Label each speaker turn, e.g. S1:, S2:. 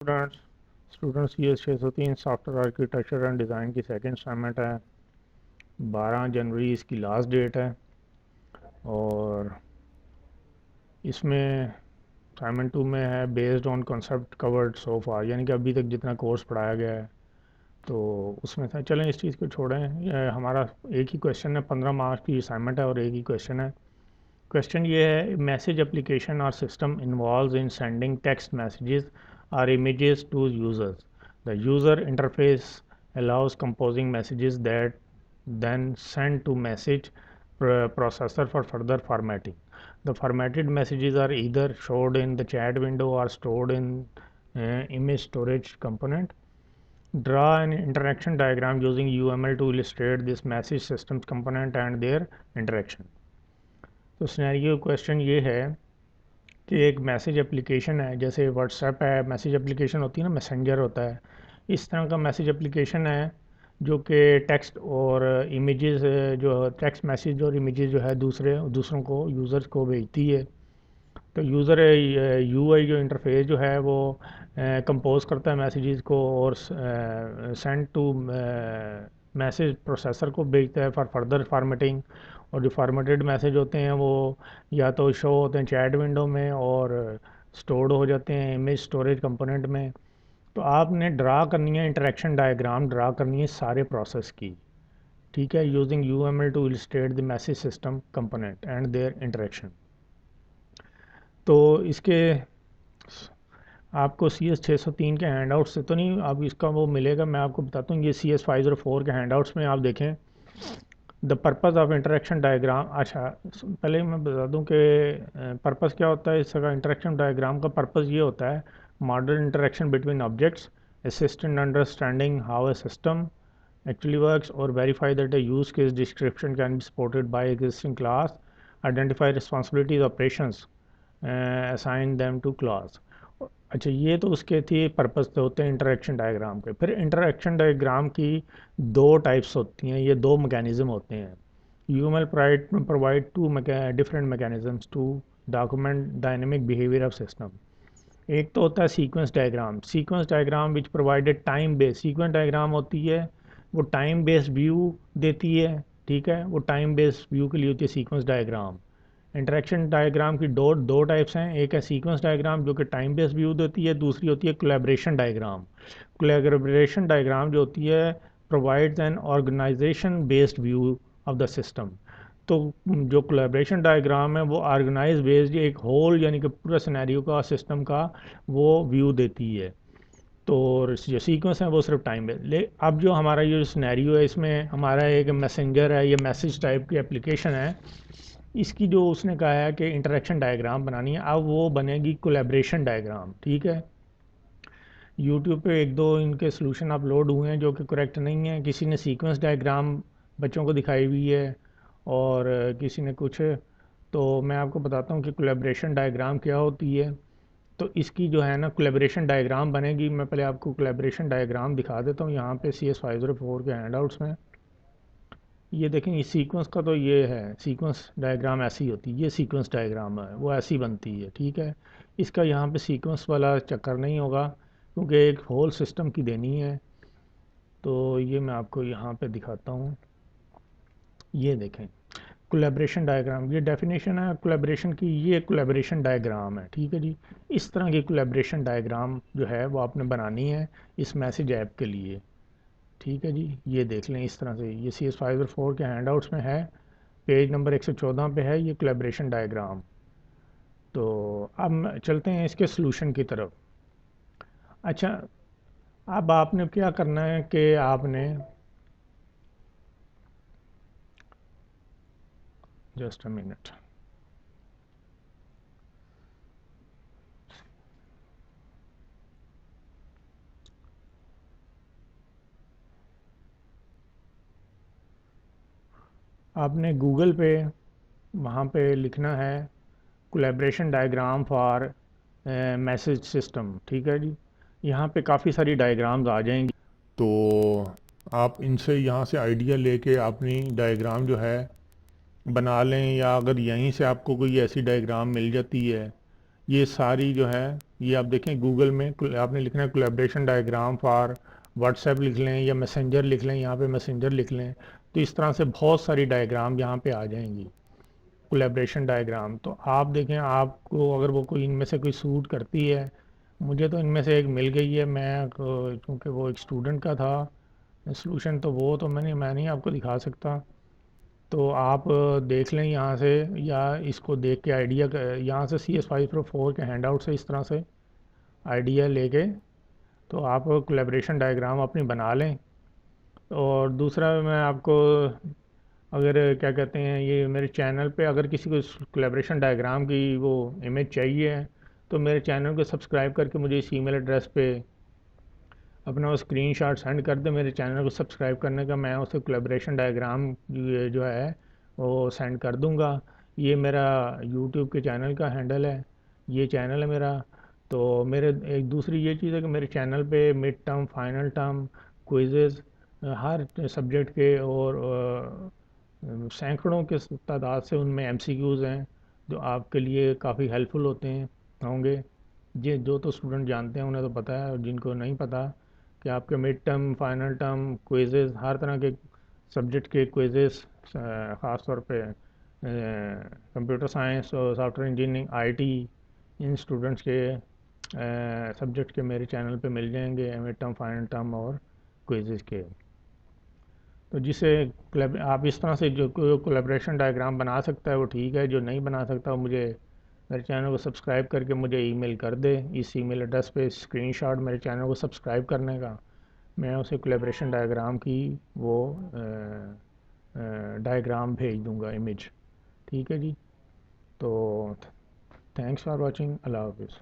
S1: Students ये 603 software architecture and design की second assignment है। 12 जनवरी इसकी लास्ट डेट है और इसमें असाइनमेंट 2 में है based on concept covered so far, यानी कि अभी तक जितना कोर्स पढ़ाया गया है तो उसमें था। चलें इस चीज़ को छोड़ें। हमारा एक ही क्वेश्चन है, 15 मार्क्स की असाइनमेंट है और एक ही क्वेश्चन है। क्वेश्चन ये है, मैसेज एप्लीकेशन और सिस्टम इन्वॉल्व्स इन सेंडिंग टेक्स्ट मैसेजेस और images to users. The user interface allows composing messages that then sent to message processor for further formatting. The formatted messages are either showed in the chat window or stored in image storage component. Draw an interaction diagram using UML to illustrate this message systems component and their interaction. तो scenario question ये है कि एक message application है, जैसे WhatsApp है, message application होती है ना, मैसेंजर होता है। इस तरह का मैसेज एप्लीकेशन है जो कि टेक्स्ट और इमेजेस, जो टेक्स्ट मैसेज और इमेजेस जो है दूसरों को, यूज़र्स को भेजती है। तो यूज़र यूआई जो इंटरफेस जो है वो कंपोज करता है मैसेजेस को और सेंड टू मैसेज प्रोसेसर को भेजता है फॉर फर्दर फार्मेटिंग। और जो फार्मेटेड मैसेज होते हैं वो या तो शो होते हैं चैट विंडो में और स्टोर्ड हो जाते हैं इमेज स्टोरेज कंपोनेंट में। तो आपने ड्रा करनी है, इंटरेक्शन डायग्राम ड्रा करनी है सारे प्रोसेस की, ठीक है, using UML to illustrate the message system component and their interaction. तो इसके आपको CS 603 के हैंडआउट से तो नहीं, अब इसका वो मिलेगा, मैं आपको बताता हूँ। ये CS 504 के हैंडआउट्स में आप देखें the purpose of interaction diagram. अच्छा, पहले मैं बता दूं कि पर्पज़ क्या होता है इसका। इंटरेक्शन डायग्राम का पर्पज़ ये होता है, model interaction between objects, assist in understanding how a system actually works, or verify that a use case description can be supported by existing class, identify responsibilities operations, assign them to class। अच्छा, ये तो उसके थी purpose तो होते हैं interaction diagram के। फिर इंटरेक्शन डायग्राम की दो टाइप्स होती हैं, ये दो मैकेनिज़्म होते हैं। UML provide two different mechanisms to document dynamic behaviour of system. एक तो होता है sequence diagram. Sequence diagram which provided time based. Sequence diagram होती है वो टाइम बेस्ड व्यू देती है, ठीक है, वो टाइम बेस्ड व्यू के लिए होती है सीक्वेंस डायग्राम। इंटरेक्शन डायग्राम की दो दो टाइप्स हैं, एक है सीक्वेंस डायग्राम जो कि टाइम बेस्ड व्यू देती है, दूसरी होती है कोलैबोरेशन डायग्राम। कोलैबोरेशन डायग्राम जो होती है provides an organisation based view of the system. तो जो कोलैबोरेशन डायग्राम है वो ऑर्गेनाइज बेस्ड एक होल यानी कि पूरा सिनेरियो का, सिस्टम का वो व्यू देती है। तो जो सीक्वेंस है वो सिर्फ टाइम है। ले अब जो हमारा ये सिनेरियो है इसमें हमारा एक मैसेंजर है, ये मैसेज टाइप की एप्लीकेशन है। इसकी जो उसने कहा है कि इंटरेक्शन डायग्राम बनानी है, अब वो बनेगी कोलैबोरेशन डायग्राम, ठीक है। यूट्यूब पे एक दो इनके सोल्यूशन अपलोड हुए हैं जो कि करेक्ट नहीं है। किसी ने सीक्वेंस डायग्राम बच्चों को दिखाई हुई है और किसी ने कुछ। तो मैं आपको बताता हूँ कि कोलैबोरेशन डायग्राम क्या होती है। तो इसकी जो है ना कोलैबोरेशन डायग्राम बनेगी। मैं पहले आपको कोलैबोरेशन डायग्राम दिखा देता हूँ यहाँ पे CS 504 के हैंडआउट्स में। ये देखें, ये सीक्वेंस का तो ये है, सीक्वेंस डायग्राम ऐसी होती है, ये सीक्वेंस डायग्राम है वो ऐसी बनती है, ठीक है। इसका यहाँ पे सीक्वेंस वाला चक्कर नहीं होगा क्योंकि एक होल सिस्टम की देनी है। तो ये मैं आपको यहाँ पे दिखाता हूँ। ये देखें कोलैबोरेशन डायग्राम, ये डेफिनेशन है कोलैबोरेशन की, ये कोलैबोरेशन डायग्राम है, ठीक है जी। इस तरह की कोलैबोरेशन डायग्राम जो है वो आपने बनानी है इस मैसेज ऐप के लिए, ठीक है जी। ये देख लें इस तरह से, ये CS 504 के हैंडआउट्स में है, पेज नंबर 114 पे है ये कोलैबोरेशन डायग्राम। तो अब चलते हैं इसके सलूशन की तरफ। अच्छा, अब आपने क्या करना है कि आपने जस्ट अ मिनट, आपने गूगल पे वहाँ पे लिखना है collaboration diagram for message system, ठीक है जी। यहाँ पे काफ़ी सारी डायग्राम्स आ जाएंगी। तो आप इनसे यहाँ से आइडिया लेके अपनी डायग्राम जो है बना लें, या अगर यहीं से आपको कोई ऐसी डायग्राम मिल जाती है ये सारी जो है, ये आप देखें गूगल में आपने लिखना है कोलैबोरेशन डायग्राम फॉर व्हाट्सएप लिख लें या मैसेंजर लिख लें, यहाँ पे मैसेंजर लिख लें, तो इस तरह से बहुत सारी डायग्राम यहाँ पे आ जाएंगी कोलैबोरेशन डायग्राम। तो आप देखें आपको अगर वो कोई इनमें से कोई सूट करती है, मुझे तो इनमें से एक मिल गई है, मैं क्योंकि वो एक स्टूडेंट का था सॉल्यूशन, तो वो तो मैं नहीं आपको दिखा सकता। तो आप देख लें यहाँ से, या इसको देख के आइडिया यहाँ से CS5 Pro 4 के हैंडआउट से इस तरह से आइडिया लेके तो आप कोलैबोरेशन डायग्राम अपनी बना लें। और दूसरा मैं आपको, अगर क्या कहते हैं, ये मेरे चैनल पे अगर किसी को कोलैबोरेशन डायग्राम की वो इमेज चाहिए है, तो मेरे चैनल को सब्सक्राइब करके मुझे इस ईमेल एड्रेस पे अपना वो स्क्रीनशॉट सेंड कर दे मेरे चैनल को सब्सक्राइब करने का, मैं उसे कोलैबोरेशन डायग्राम जो है वो सेंड कर दूंगा। ये मेरा यूट्यूब के चैनल का हैंडल है, ये चैनल है मेरा। तो मेरे एक दूसरी ये चीज़ है कि मेरे चैनल पे मिड टर्म, फाइनल टर्म, क्विज़ेज़ हर सब्जेक्ट के, और सैकड़ों के तादाद से उनमें MCQs हैं जो आपके लिए काफ़ी हेल्पफुल होते हैं होंगे। ये जो तो स्टूडेंट जानते हैं उन्हें तो पता है, और जिनको नहीं पता कि आपके मिड टर्म, फाइनल टर्म, क्विज़ेज़, हर तरह के सब्जेक्ट के क्विज़ेज़, ख़ास तौर पे कंप्यूटर साइंस और software engineering, IT, in students के सब्जेक्ट के मेरे चैनल पे मिल जाएंगे, मिड टर्म, फाइनल टर्म और क्विज़ेज़ के। तो जिसे आप इस तरह से जो कोलैबोरेशन डायग्राम बना सकता है वो ठीक है, जो नहीं बना सकता वो मुझे मेरे चैनल को सब्सक्राइब करके मुझे ईमेल कर दे, इस ईमेल एड्रेस पे स्क्रीनशॉट मेरे चैनल को सब्सक्राइब करने का, मैं उसे कोलैबोरेशन डायग्राम की वो डायग्राम भेज दूंगा, इमेज। ठीक है जी। तो थैंक्स फॉर वाचिंग, अल्लाह हाफिज़।